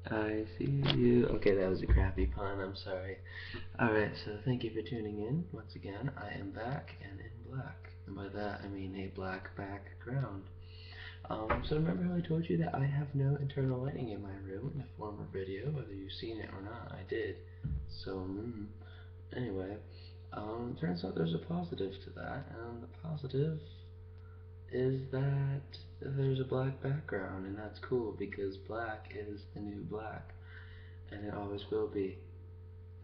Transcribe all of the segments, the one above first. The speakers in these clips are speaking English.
I see you. Okay, that was a crappy pun, I'm sorry. Alright, so thank you for tuning in. Once again, I am back and in black. And by that, I mean a black background. So remember how I told you that I have no internal lighting in my room in a former video, whether you've seen it or not, I did. So, anyway, turns out there's a positive to that, and the positive is that there's a black background, and that's cool because black is the new black, and it always will be.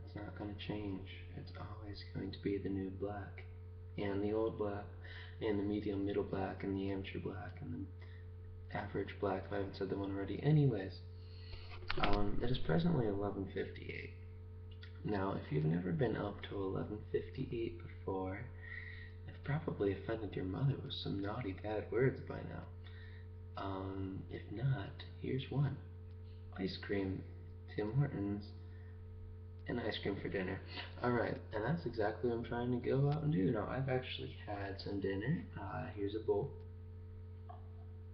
It's not going to change. It's always going to be the new black, and the old black, and the medium middle black, and the amateur black, and the average black, if I haven't said the one already. Anyways, it is presently 11:58. Now, if you've never been up to 11:58 before, I've probably offended your mother with some naughty bad words by now. If not, here's one. Ice cream, Tim Hortons, and ice cream for dinner. Alright, and that's exactly what I'm trying to go out and do. Now, I've actually had some dinner. Here's a bowl.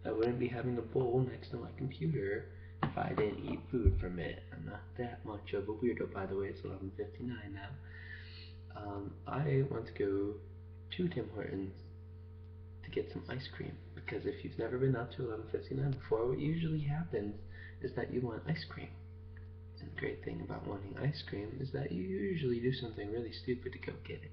I wouldn't be having a bowl next to my computer if I didn't eat food from it. I'm not that much of a weirdo, by the way. It's 11:59 now. I want to go to Tim Hortons to get some ice cream, because if you've never been up to 11:59 before, what usually happens is that you want ice cream. And the great thing about wanting ice cream is that you usually do something really stupid to go get it.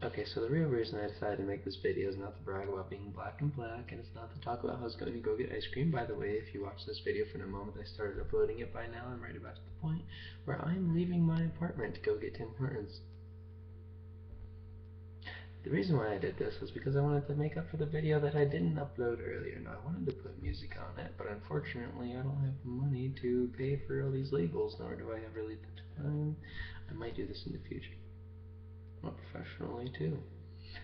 Okay, so the real reason I decided to make this video is not to brag about being black and black, and it's not to talk about how I was going to go get ice cream. By the way, if you watch this video from the moment I started uploading it by now, I'm right about to the point where I'm leaving my apartment to go get Tim Hortons. The reason why I did this was because I wanted to make up for the video that I didn't upload earlier. Now, I wanted to put music on it, but unfortunately I don't have the money to pay for all these labels, nor do I have really the time. I might do this in the future. Not professionally, too.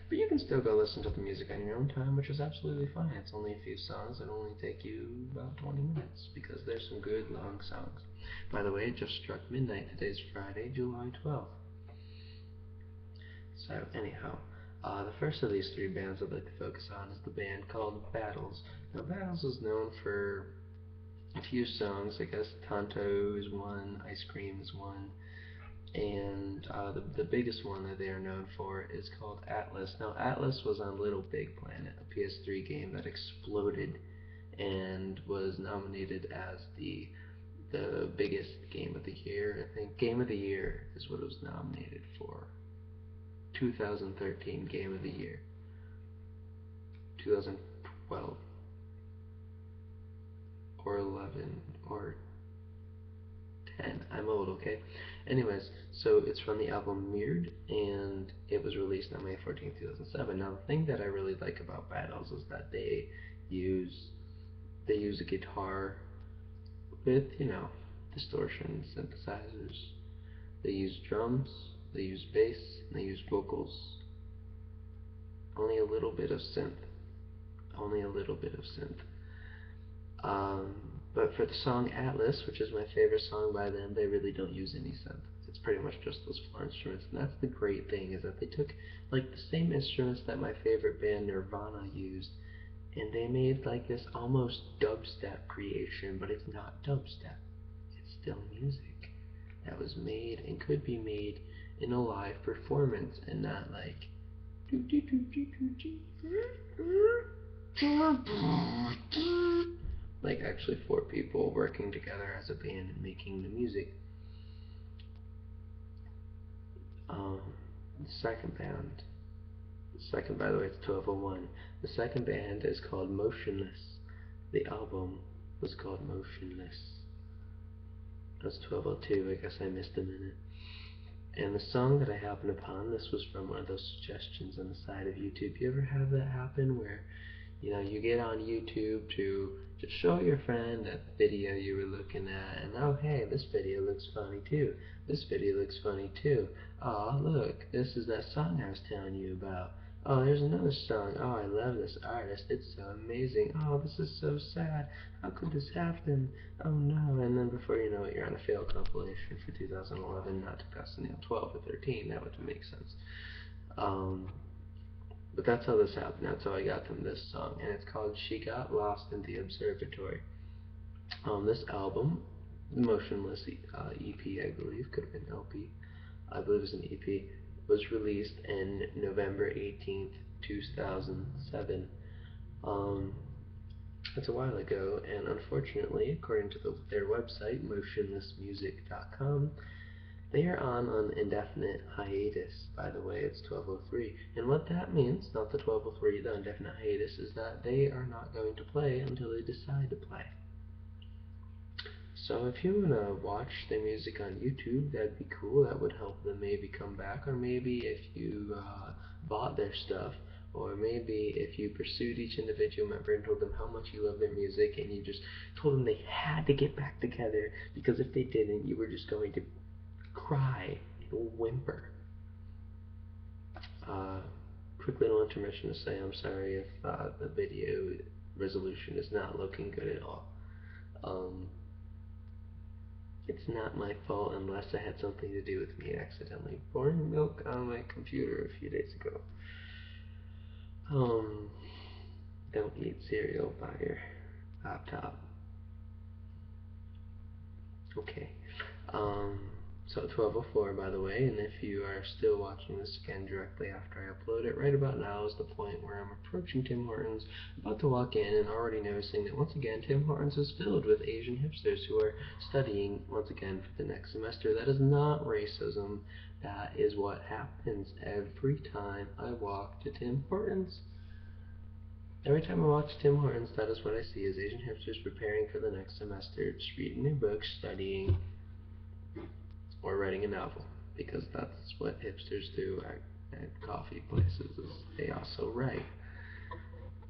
But you can still go listen to the music on your own time, which is absolutely fine. It's only a few songs that only take you about 20 minutes, because there's some good long songs. By the way, it just struck midnight. Today's Friday, July 12th. So, anyhow, the first of these three bands I'd like to focus on is the band called Battles. Now, Battles is known for a few songs. I guess Tonto is one, Ice Cream is one, and the biggest one that they are known for is called Atlas. Now, Atlas was on Little Big Planet, a PS3 game that exploded and was nominated as the biggest game of the year. I think Game of the Year is what it was nominated for. 2013 Game of the Year. 2012. Or 11. Or 10. I'm old, okay? Anyways, so it's from the album Mirrored, and it was released on May 14, 2007. Now, the thing that I really like about Battles is that they use a guitar with, distortion, synthesizers. They use drums, they use bass, and they use vocals. Only a little bit of synth. Only a little bit of synth. But for the song Atlas, which is my favorite song by them, they really don't use any synth. It's pretty much just those four instruments, and that's the great thing, is that they took like the same instruments that my favorite band Nirvana used, and they made like this almost dubstep creation, but it's not dubstep. It's still music that was made and could be made in a live performance, and not like actually four people working together as a band and making the music. The second, by the way, it's 12:01. The second band is called Motionless. The album was called Motionless. That's 12:02. I guess I missed a minute. And the song that I happened upon, this was from one of those suggestions on the side of YouTube. You ever have that happen where, you get on YouTube to just show your friend that video you were looking at, and oh hey, this video looks funny too. This video looks funny too. Aw, look, this is that song I was telling you about. Oh, there's another song. Oh, I love this artist. It's so amazing. Oh, this is so sad. How could this happen? Oh no. And then before you know it, you're on a fail compilation for 2011, not 2012 or 13. That would make sense. But that's how this happened. That's how I got them this song. And it's called She Got Lost in the Observatory. This album Motionless EP, I believe, could have been LP. I believe it was an EP, was released in November 18th, 2007. Um, that's a while ago, and unfortunately, according to their website, motionlessmusic.com, they are on an indefinite hiatus. By the way, it's 12:03, and what that means, not the 12:03, the indefinite hiatus, is that they are not going to play until they decide to play. So if you want to watch their music on YouTube, that'd be cool. That would help them maybe come back. Or maybe if you bought their stuff, or maybe if you pursued each individual member and told them how much you love their music, and you just told them they had to get back together, because if they didn't, you were just going to cry and whimper. Quick little intermission to say I'm sorry if the video resolution is not looking good at all. It's not my fault unless it had something to do with me accidentally pouring milk on my computer a few days ago. Don't eat cereal by your laptop. Okay. So 12:04, by the way, and if you are still watching this again directly after I upload it, right about now is the point where I'm approaching Tim Hortons, about to walk in, and already noticing that once again Tim Hortons is filled with Asian hipsters who are studying once again for the next semester. That is not racism. That is what happens every time I walk to Tim Hortons. Every time I watch Tim Hortons, that is what I see, is Asian hipsters preparing for the next semester, just reading their books, studying, or writing a novel, because that's what hipsters do at coffee places, is they also write.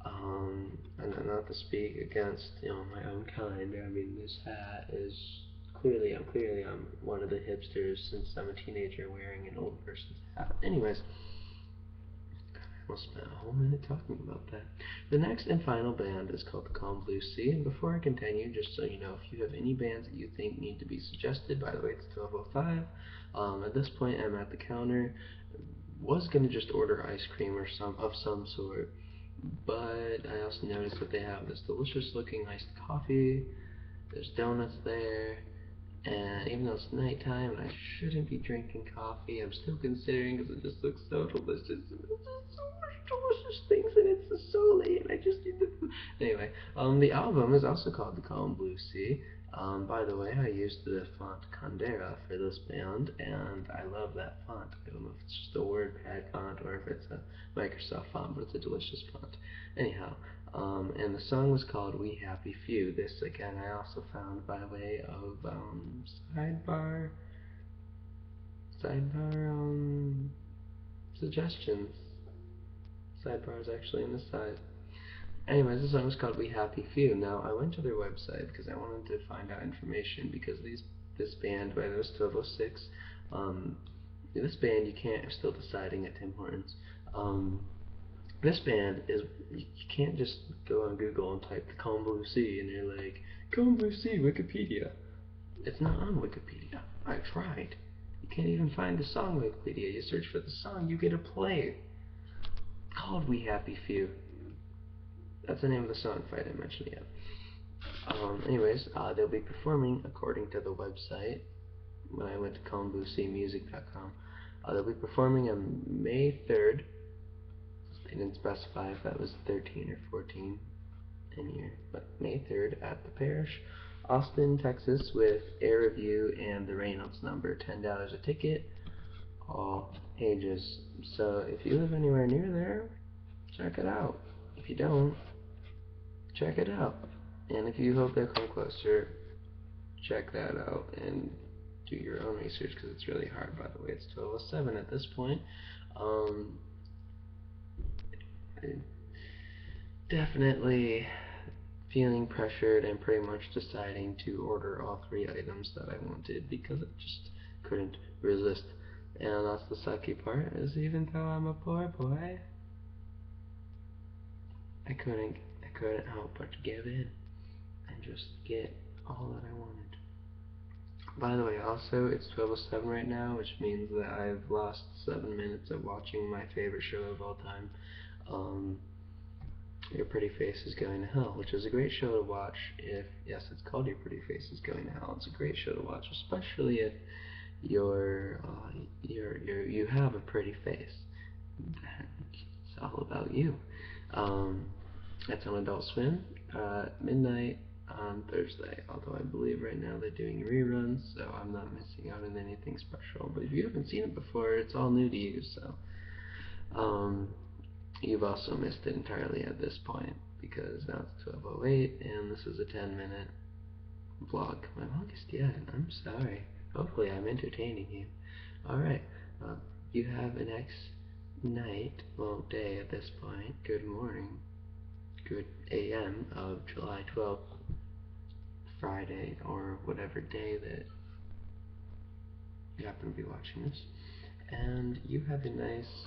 And not to speak against my own kind. I mean, this hat is clearly I'm one of the hipsters since I'm a teenager wearing an old person's hat. Anyways, we'll spend a whole minute talking about that. The next and final band is called the Calm Blue Sea, and before I continue, just so you know, if you have any bands that you think need to be suggested, by the way, it's 12:05. At this point, I'm at the counter. Was gonna just order ice cream or some sort, but I also noticed that they have this delicious-looking iced coffee. There's donuts there. And even though it's nighttime and I shouldn't be drinking coffee, I'm still considering because it just looks so delicious. And there's just so much delicious things and it's just so late and I just need the food. Anyway, the album is also called The Calm Blue Sea. By the way, I used the font Condera for this band, and I love that font. I don't know if it's just a WordPad font or if it's a Microsoft font, but it's a delicious font. Anyhow, and the song was called We Happy Few. This, again, I also found by way of sidebar suggestions. Sidebar is actually in the side. Anyways, the song was called We Happy Few. Now, I went to their website because I wanted to find out information, because this band, by the way, was 12:06. This band, you can't, I'm still deciding at Tim Hortons. This band is, you can't just go on Google and type the Calm Blue Sea and you're like, Calm Blue Sea, Wikipedia. It's not on Wikipedia. I tried. You can't even find the song Wikipedia. You search for the song, you get a play. It's called We Happy Few. That's the name of the song, if I didn't mention it yet. Anyways, they'll be performing, according to the website, when I went to calmblueseamusic.com, they'll be performing on May 3rd. They didn't specify if that was 13 or 14 in year, but May 3rd at the Parish, Austin, Texas, with Air Review and the Reynolds number, $10 a ticket, all ages. So if you live anywhere near there, check it out. If you don't, check it out. And if you hope they'll come closer, check that out and do your own research, because it's really hard. By the way, it's 12:07 at this point. Definitely feeling pressured and pretty much deciding to order all 3 items that I wanted, because I just couldn't resist. And that's the sucky part, is even though I'm a poor boy, I couldn't help but give in and just get all that I wanted. By the way, also, it's 12:07 right now, which means that I've lost 7 minutes of watching my favorite show of all time. Your Pretty Face is Going to Hell, which is a great show to watch if, yes, it's called Your Pretty Face is Going to Hell. It's a great show to watch, especially if you have a pretty face. It's all about you. It's on Adult Swim, midnight on Thursday, although I believe right now they're doing reruns, so I'm not missing out on anything special. But if you haven't seen it before, it's all new to you, so you've also missed it entirely at this point, because now it's 12:08 and this is a 10-minute vlog. My longest yet. I'm sorry. Hopefully I'm entertaining you. Alright, you have a next night, well, day at this point. Good morning. Good AM of July 12th, Friday, or whatever day that you happen to be watching this. And you have a nice